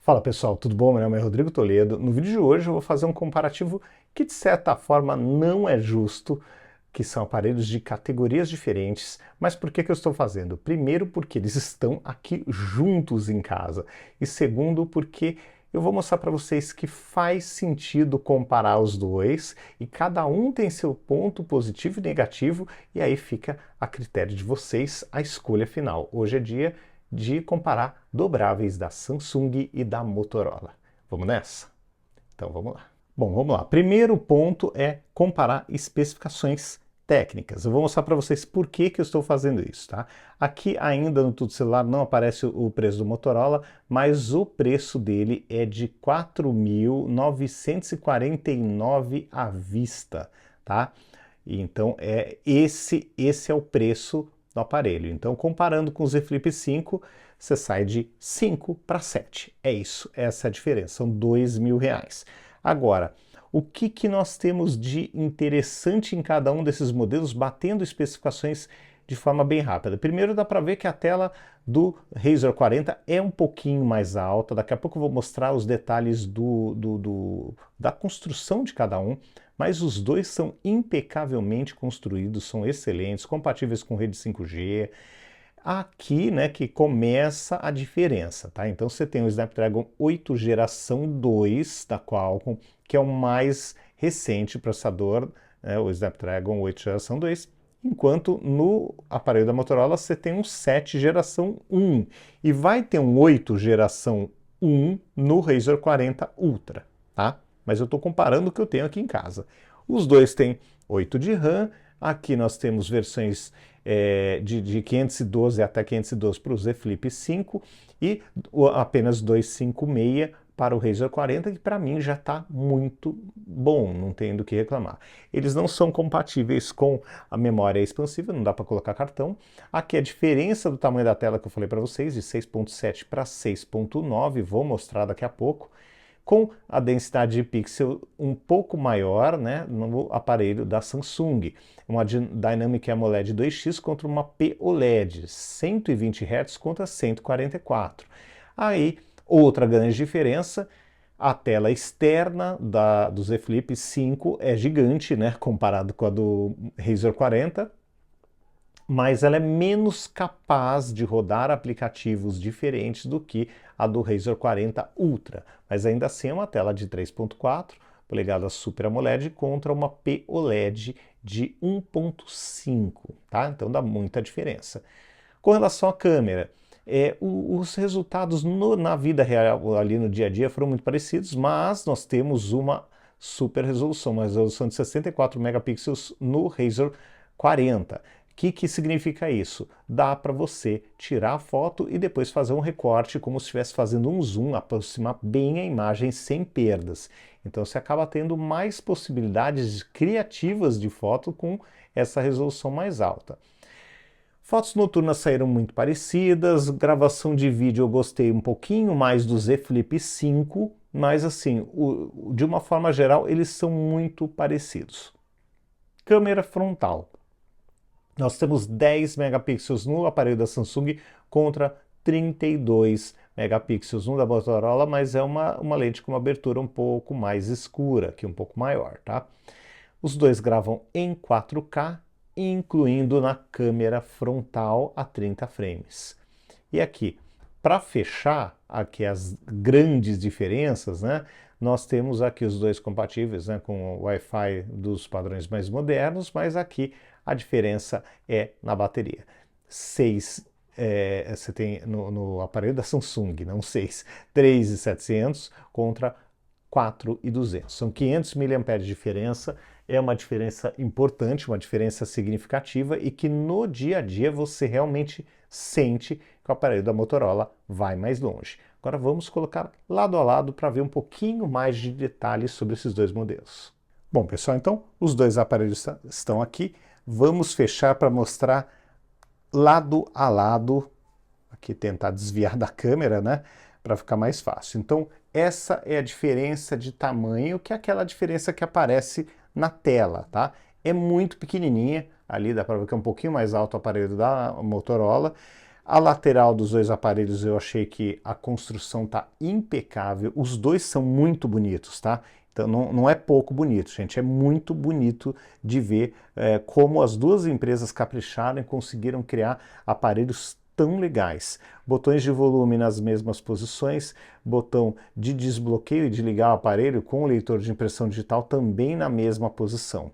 Fala pessoal, tudo bom? Meu nome é Rodrigo Toledo. No vídeo de hoje eu vou fazer um comparativo que de certa forma não é justo, que são aparelhos de categorias diferentes. Mas por que eu estou fazendo? Primeiro porque eles estão aqui juntos em casa e segundo porque eu vou mostrar para vocês que faz sentido comparar os dois e cada um tem seu ponto positivo e negativo e aí fica a critério de vocês a escolha final. Hoje é dia de comparar dobráveis da Samsung e da Motorola. Vamos nessa? Então vamos lá. Bom, vamos lá. Primeiro ponto é comparar especificações técnicas. Eu vou mostrar para vocês por que eu estou fazendo isso, tá? Aqui ainda no Tudo Celular não aparece o preço do Motorola, mas o preço dele é de R$ 4.949 à vista, tá? Então esse é o preço do aparelho. Então, comparando com o Z Flip 5, você sai de 5 para 7. É isso, essa é a diferença, são R$ 2.000. Agora, o que nós temos de interessante em cada um desses modelos, batendo especificações de forma bem rápida? Primeiro, dá para ver que a tela do Razr 40 é um pouquinho mais alta. Daqui a pouco eu vou mostrar os detalhes da construção de cada um, mas os dois são impecavelmente construídos, são excelentes, compatíveis com rede 5G. Aqui, né, que começa a diferença, tá? Então você tem o Snapdragon 8 geração 2 da Qualcomm, que é o mais recente processador, né, o Snapdragon 8 geração 2, enquanto no aparelho da Motorola você tem um 7 geração 1 e vai ter um 8 geração 1 no Razr 40 Ultra, tá? Mas eu estou comparando o que eu tenho aqui em casa. Os dois têm 8 de RAM, aqui nós temos versões de 512 até 512 para o Z Flip 5 e apenas 256 para o Razr 40, que para mim já está muito bom, não tenho do que reclamar. Eles não são compatíveis com a memória expansiva, não dá para colocar cartão. Aqui a diferença do tamanho da tela que eu falei para vocês, de 6.7 para 6.9, vou mostrar daqui a pouco, com a densidade de pixel um pouco maior, né, no aparelho da Samsung. Uma Dynamic AMOLED 2X contra uma POLED, 120 Hz contra 144. Aí, outra grande diferença, a tela externa do Z Flip 5 é gigante, né, comparado com a do Razr 40, mas ela é menos capaz de rodar aplicativos diferentes do que a do Razr 40 Ultra, mas ainda assim é uma tela de 3.4 polegadas Super AMOLED contra uma POLED de 1.5, tá? Então dá muita diferença. Com relação à câmera, os resultados na vida real, ali no dia a dia, foram muito parecidos, mas nós temos uma super resolução, uma resolução de 64 megapixels no Razr 40. O que significa isso? Dá para você tirar a foto e depois fazer um recorte como se estivesse fazendo um zoom, aproximar bem a imagem sem perdas. Então você acaba tendo mais possibilidades criativas de foto com essa resolução mais alta. Fotos noturnas saíram muito parecidas, gravação de vídeo eu gostei um pouquinho mais do Z Flip 5, mas assim, de uma forma geral eles são muito parecidos. Câmera frontal. Nós temos 10 megapixels no aparelho da Samsung contra 32 megapixels no da Motorola, mas é uma lente com uma abertura um pouco mais escura, aqui um pouco maior, tá? Os dois gravam em 4K, incluindo na câmera frontal a 30 frames. E aqui, para fechar aqui as grandes diferenças, né, nós temos aqui os dois compatíveis, né, com o Wi-Fi dos padrões mais modernos, mas aqui a diferença é na bateria. Você tem no aparelho da Samsung, não 6, 3.700 contra 4.200. São 500 mAh de diferença, é uma diferença importante, uma diferença significativa e que no dia a dia você realmente sente que o aparelho da Motorola vai mais longe. Agora vamos colocar lado a lado para ver um pouquinho mais de detalhes sobre esses dois modelos. Bom, pessoal, então os dois aparelhos estão aqui. Vamos fechar para mostrar lado a lado, aqui tentar desviar da câmera, né, para ficar mais fácil. Então, essa é a diferença de tamanho, que é aquela diferença que aparece na tela, tá? É muito pequenininha, ali dá para ver que é um pouquinho mais alto o aparelho da Motorola. A lateral dos dois aparelhos eu achei que a construção tá impecável, os dois são muito bonitos, tá? Então não é pouco bonito, gente, é muito bonito de ver como as duas empresas capricharam e conseguiram criar aparelhos tão legais. Botões de volume nas mesmas posições, botão de desbloqueio e de ligar o aparelho com o leitor de impressão digital também na mesma posição.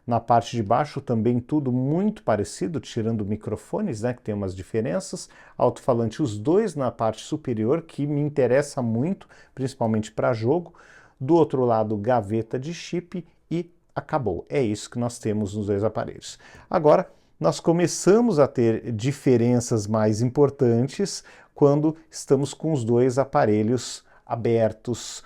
Na parte de baixo também tudo muito parecido, tirando microfones, né, que tem umas diferenças. Alto-falante os dois na parte superior, que me interessa muito, principalmente para jogo. Do outro lado, gaveta de chip e acabou. É isso que nós temos nos dois aparelhos. Agora, nós começamos a ter diferenças mais importantes quando estamos com os dois aparelhos abertos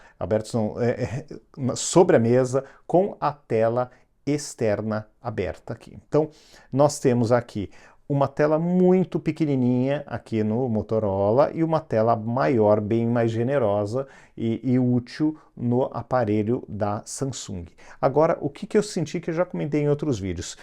não, sobre a mesa, com a tela externa aberta aqui. Então, nós temos aqui uma tela muito pequenininha aqui no Motorola e uma tela maior, bem mais generosa e útil no aparelho da Samsung. Agora, o que eu senti que eu já comentei em outros vídeos?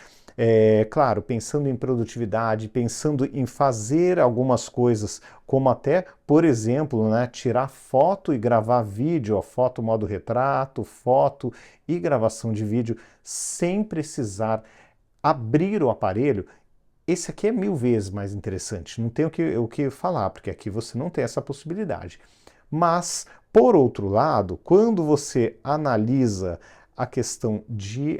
Claro, pensando em produtividade, pensando em fazer algumas coisas, como até, por exemplo, né, tirar foto e gravar vídeo, ó, foto modo retrato, foto e gravação de vídeo, sem precisar abrir o aparelho. Esse aqui é 1000 vezes mais interessante, não tem o que falar, porque aqui você não tem essa possibilidade. Mas, por outro lado, quando você analisa a questão de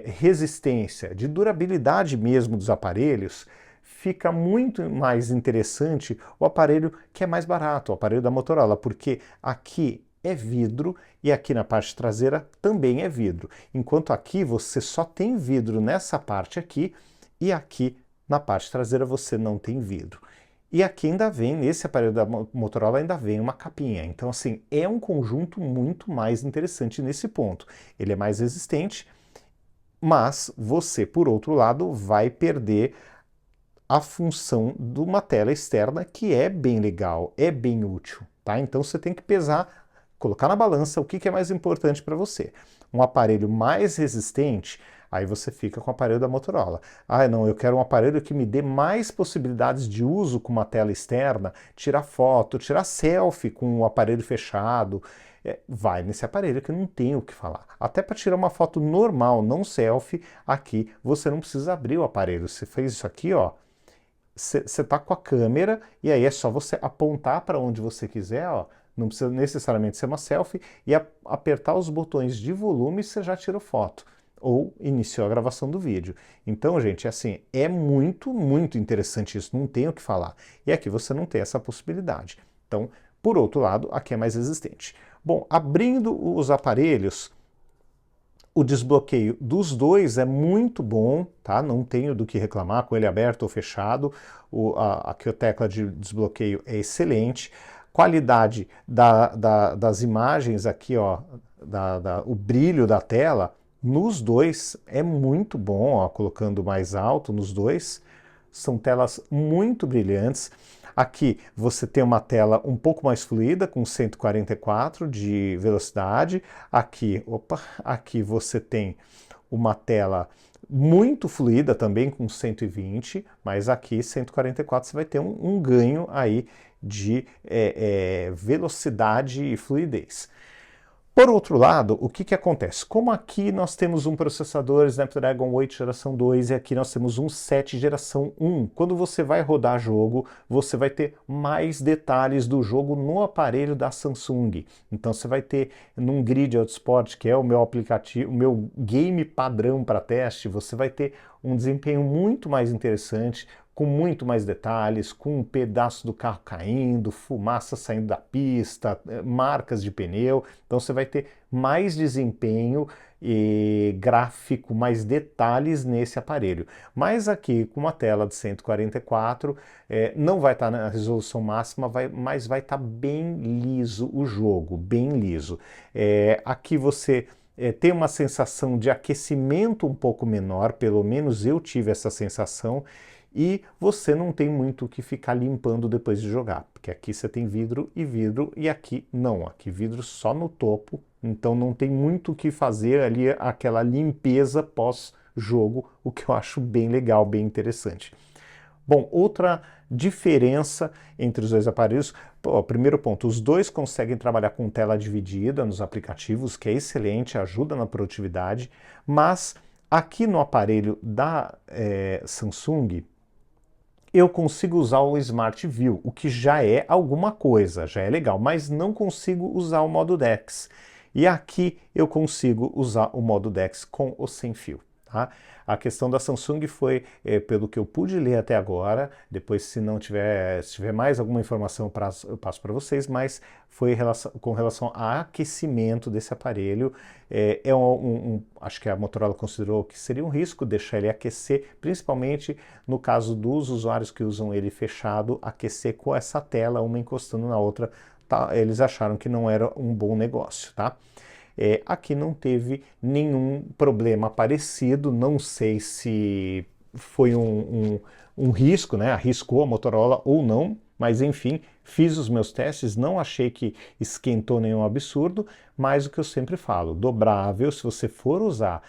resistência, de durabilidade mesmo dos aparelhos, fica muito mais interessante o aparelho que é mais barato, o aparelho da Motorola, porque aqui é vidro e aqui na parte traseira também é vidro, enquanto aqui você só tem vidro nessa parte aqui e aqui na parte traseira você não tem vidro. E aqui ainda vem, nesse aparelho da Motorola ainda vem uma capinha. Então assim, é um conjunto muito mais interessante nesse ponto. Ele é mais resistente, mas você, por outro lado, vai perder a função de uma tela externa que é bem legal, é bem útil, tá? Então você tem que pesar, colocar na balança o que é mais importante para você. Um aparelho mais resistente, aí você fica com o aparelho da Motorola. Ah, não, eu quero um aparelho que me dê mais possibilidades de uso com uma tela externa, tirar foto, tirar selfie com o aparelho fechado. Vai nesse aparelho que não tem o que falar. Até para tirar uma foto normal, não selfie, aqui você não precisa abrir o aparelho. Você fez isso aqui, ó. Você está com a câmera e aí é só você apontar para onde você quiser, ó. Não precisa necessariamente ser uma selfie, e apertar os botões de volume e você já tirou foto, ou iniciou a gravação do vídeo. Então, gente, assim, é muito, muito interessante isso, não tem o que falar. E aqui você não tem essa possibilidade. Então, por outro lado, aqui é mais resistente. Bom, abrindo os aparelhos, o desbloqueio dos dois é muito bom, tá? Não tenho do que reclamar com ele aberto ou fechado. Aqui a tecla de desbloqueio é excelente. Qualidade das imagens aqui, ó, o brilho da tela nos dois é muito bom, ó, colocando mais alto nos dois. São telas muito brilhantes. Aqui você tem uma tela um pouco mais fluida, com 144 de velocidade. Aqui você tem uma tela muito fluida também, com 120, mas aqui 144 você vai ter um ganho aí de velocidade e fluidez. Por outro lado, o que acontece? Como aqui nós temos um processador Snapdragon 8 geração 2 e aqui nós temos um 7 geração 1, quando você vai rodar jogo, você vai ter mais detalhes do jogo no aparelho da Samsung. Então você vai ter num Grid Autosport, que é o meu aplicativo, o meu game padrão para teste, você vai ter um desempenho muito mais interessante, com muito mais detalhes, com um pedaço do carro caindo, fumaça saindo da pista, marcas de pneu. Então você vai ter mais desempenho e gráfico, mais detalhes nesse aparelho. Mas aqui com uma tela de 144, não vai estar na resolução máxima, mas vai estar bem liso o jogo, bem liso. Aqui você tem uma sensação de aquecimento um pouco menor, pelo menos eu tive essa sensação, e você não tem muito o que ficar limpando depois de jogar, porque aqui você tem vidro e aqui não, aqui vidro só no topo, então não tem muito o que fazer ali, aquela limpeza pós-jogo, o que eu acho bem legal, bem interessante. Bom, outra diferença entre os dois aparelhos, primeiro ponto, os dois conseguem trabalhar com tela dividida nos aplicativos, que é excelente, ajuda na produtividade, mas aqui no aparelho da Samsung, eu consigo usar o Smart View, o que já é alguma coisa, já é legal, mas não consigo usar o modo DeX. E aqui eu consigo usar o modo DeX com ou sem fio. Tá? A questão da Samsung foi, pelo que eu pude ler até agora, depois se tiver mais alguma informação eu passo para vocês, mas foi com relação ao aquecimento desse aparelho, acho que a Motorola considerou que seria um risco deixar ele aquecer, principalmente no caso dos usuários que usam ele fechado, aquecer com essa tela, uma encostando na outra, tá? Eles acharam que não era um bom negócio, tá? Aqui não teve nenhum problema parecido, não sei se foi um risco, né? Arriscou a Motorola ou não, mas enfim, fiz os meus testes, não achei que esquentou nenhum absurdo, mas o que eu sempre falo, dobrável, se você for usar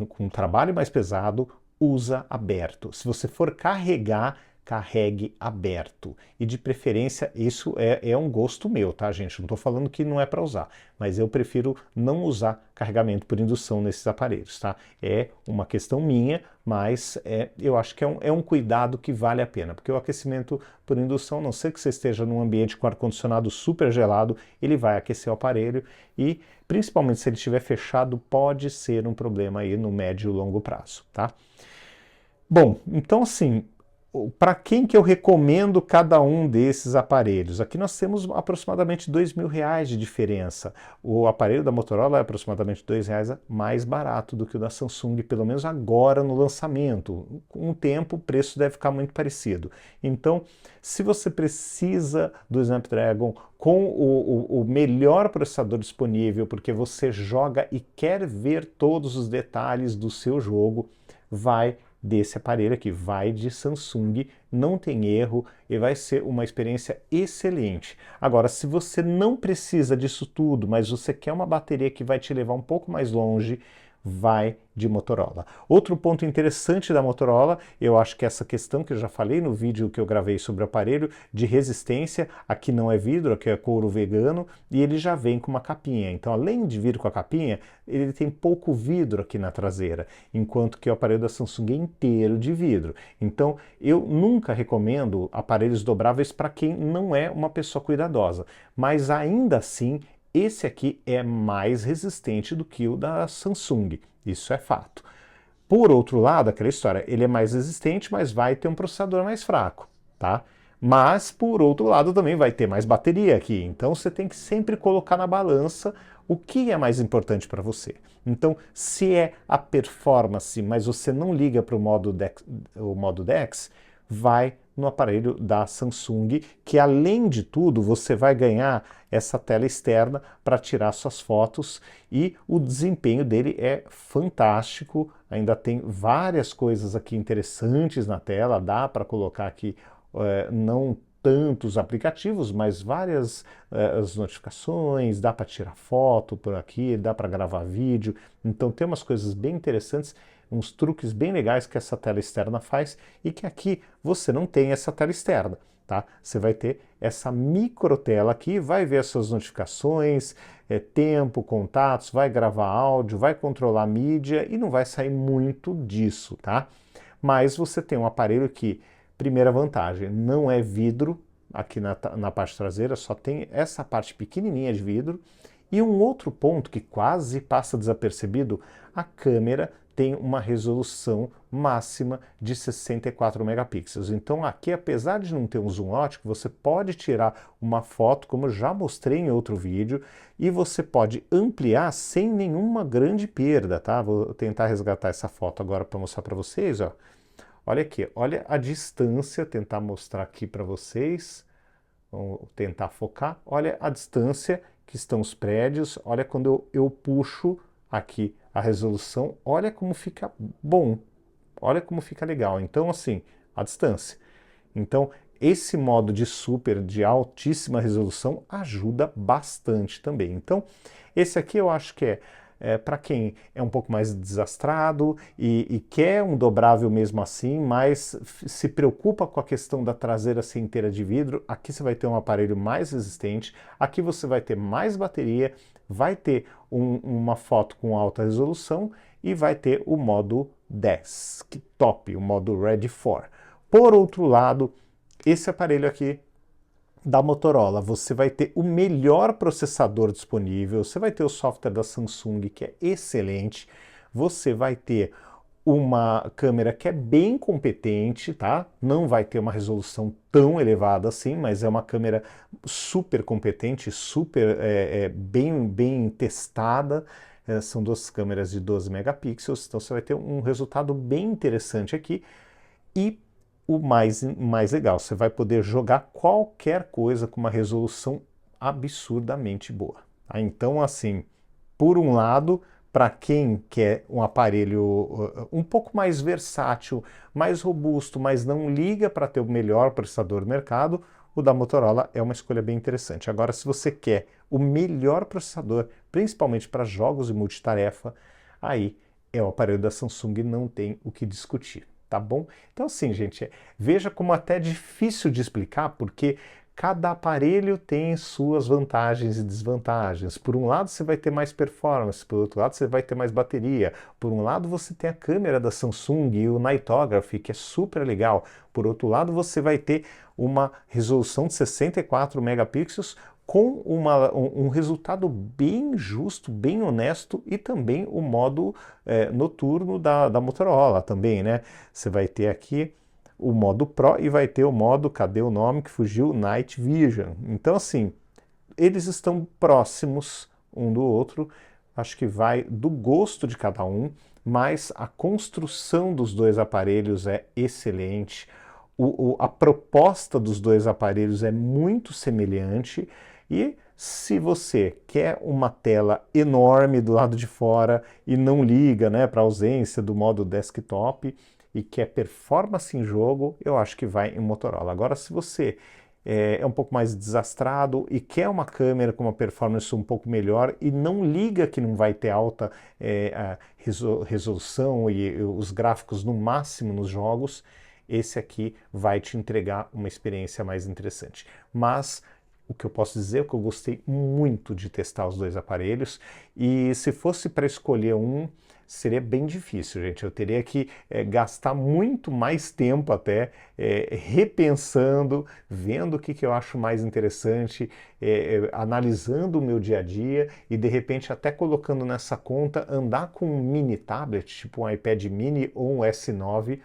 com um trabalho mais pesado, usa aberto. Se você for carregar, carregue aberto. E de preferência, isso é um gosto meu, tá, gente? Não estou falando que não é para usar, mas eu prefiro não usar carregamento por indução nesses aparelhos, tá? É uma questão minha, mas eu acho que é um cuidado que vale a pena, porque o aquecimento por indução, a não ser que você esteja num ambiente com ar-condicionado super gelado, ele vai aquecer o aparelho e, principalmente se ele estiver fechado, pode ser um problema aí no médio e longo prazo, tá? Bom, então assim, para quem que eu recomendo cada um desses aparelhos? Aqui nós temos aproximadamente R$ 2.000 de diferença. O aparelho da Motorola é aproximadamente R$ 2 mais barato do que o da Samsung, pelo menos agora no lançamento. Com o tempo o preço deve ficar muito parecido. Então, se você precisa do Snapdragon com o melhor processador disponível, porque você joga e quer ver todos os detalhes do seu jogo, vai desse aparelho aqui, vai de Samsung, não tem erro e vai ser uma experiência excelente. Agora, se você não precisa disso tudo, mas você quer uma bateria que vai te levar um pouco mais longe, vai de Motorola. Outro ponto interessante da Motorola, eu acho que essa questão que eu já falei no vídeo que eu gravei sobre o aparelho, de resistência, aqui não é vidro, aqui é couro vegano, e ele já vem com uma capinha. Então, além de vir com a capinha, ele tem pouco vidro aqui na traseira, enquanto que o aparelho da Samsung é inteiro de vidro. Então, eu nunca recomendo aparelhos dobráveis para quem não é uma pessoa cuidadosa, mas ainda assim, esse aqui é mais resistente do que o da Samsung, isso é fato. Por outro lado, aquela história, ele é mais resistente, mas vai ter um processador mais fraco, tá? Mas, por outro lado, também vai ter mais bateria aqui, então você tem que sempre colocar na balança o que é mais importante para você. Então, se é a performance, mas você não liga para o modo DeX, vai no aparelho da Samsung, que além de tudo você vai ganhar essa tela externa para tirar suas fotos e o desempenho dele é fantástico, ainda tem várias coisas aqui interessantes na tela, dá para colocar aqui não tantos aplicativos, mas várias as notificações, dá para tirar foto por aqui, dá para gravar vídeo, então tem umas coisas bem interessantes, uns truques bem legais que essa tela externa faz e que aqui você não tem essa tela externa, tá? Você vai ter essa micro tela aqui, vai ver as suas notificações, tempo, contatos, vai gravar áudio, vai controlar a mídia e não vai sair muito disso, tá? Mas você tem um aparelho que, primeira vantagem, não é vidro aqui na parte traseira, só tem essa parte pequenininha de vidro. E um outro ponto que quase passa desapercebido, a câmera tem uma resolução máxima de 64 megapixels. Então aqui, apesar de não ter um zoom ótico, você pode tirar uma foto, como eu já mostrei em outro vídeo, e você pode ampliar sem nenhuma grande perda, tá? Vou tentar resgatar essa foto agora para mostrar para vocês, ó. Olha aqui, olha a distância, tentar mostrar aqui para vocês, vamos tentar focar, olha a distância que estão os prédios, olha quando eu puxo aqui a resolução, olha como fica bom, olha como fica legal. Então assim, a distância. Então esse modo de super, de altíssima resolução ajuda bastante também. Então esse aqui eu acho que para quem é um pouco mais desastrado e quer um dobrável mesmo assim, mas se preocupa com a questão da traseira ser inteira de vidro, aqui você vai ter um aparelho mais resistente, aqui você vai ter mais bateria, vai ter uma foto com alta resolução e vai ter o modo 10, que top, o modo Ready for. Por outro lado, esse aparelho aqui da Motorola, você vai ter o melhor processador disponível, você vai ter o software da Samsung, que é excelente, você vai ter uma câmera que é bem competente, tá? Não vai ter uma resolução tão elevada assim, mas é uma câmera super competente, super bem testada. São duas câmeras de 12 megapixels, então você vai ter um resultado bem interessante aqui. E o mais legal, você vai poder jogar qualquer coisa com uma resolução absurdamente boa. Tá? Então, assim, por um lado, para quem quer um aparelho um pouco mais versátil, mais robusto, mas não liga para ter o melhor processador do mercado, o da Motorola é uma escolha bem interessante. Agora, se você quer o melhor processador, principalmente para jogos e multitarefa, aí é o aparelho da Samsung, não tem o que discutir. Tá bom? Então assim, gente, veja como até é difícil de explicar, porque cada aparelho tem suas vantagens e desvantagens. Por um lado você vai ter mais performance, por outro lado você vai ter mais bateria. Por um lado você tem a câmera da Samsung e o Nightography, que é super legal. Por outro lado você vai ter uma resolução de 64 megapixels com um resultado bem justo, bem honesto, e também o modo noturno da Motorola também, né? Você vai ter aqui o modo Pro e vai ter o modo, cadê o nome que fugiu? Night Vision. Então assim, eles estão próximos um do outro, acho que vai do gosto de cada um, mas a construção dos dois aparelhos é excelente, a proposta dos dois aparelhos é muito semelhante. E se você quer uma tela enorme do lado de fora e não liga, né, para a ausência do modo desktop e quer performance em jogo, eu acho que vai em Motorola. Agora, se você é um pouco mais desastrado e quer uma câmera com uma performance um pouco melhor e não liga que não vai ter alta resolução e os gráficos no máximo nos jogos, esse aqui vai te entregar uma experiência mais interessante. Mas o que eu posso dizer é que eu gostei muito de testar os dois aparelhos, e se fosse para escolher um, seria bem difícil, gente. Eu teria que gastar muito mais tempo até repensando, vendo o que eu acho mais interessante, analisando o meu dia a dia e de repente até colocando nessa conta andar com um mini tablet, tipo um iPad mini ou um S9,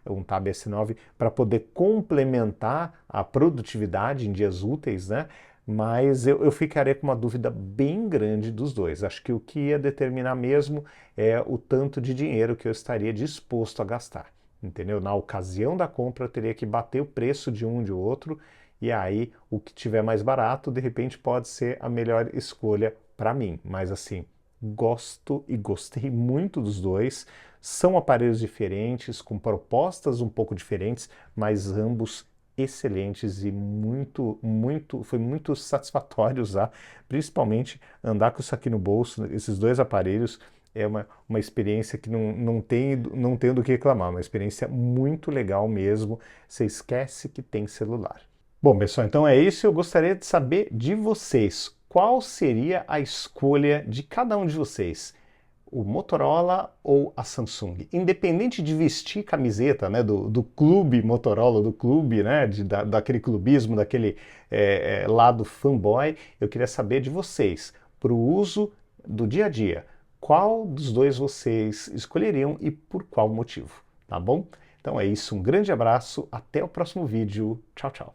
um Tab S9, para poder complementar a produtividade em dias úteis, né? Mas eu ficaria com uma dúvida bem grande dos dois. Acho que o que ia determinar mesmo é o tanto de dinheiro que eu estaria disposto a gastar, entendeu? Na ocasião da compra eu teria que bater o preço de um de outro, e aí o que tiver mais barato de repente pode ser a melhor escolha para mim. Mas assim, gosto e gostei muito dos dois. São aparelhos diferentes, com propostas um pouco diferentes, mas ambos excelentes e foi muito satisfatório usar, principalmente andar com isso aqui no bolso, esses dois aparelhos. É uma experiência que não tem do que reclamar, uma experiência muito legal mesmo, você esquece que tem celular. Bom, pessoal, então é isso. Eu gostaria de saber de vocês, qual seria a escolha de cada um de vocês? O Motorola ou a Samsung? Independente de vestir camiseta, né, do clube Motorola, do clube, né, daquele clubismo, daquele lado fanboy, eu queria saber de vocês, para o uso do dia a dia, qual dos dois vocês escolheriam e por qual motivo, tá bom? Então é isso, um grande abraço, até o próximo vídeo, tchau, tchau.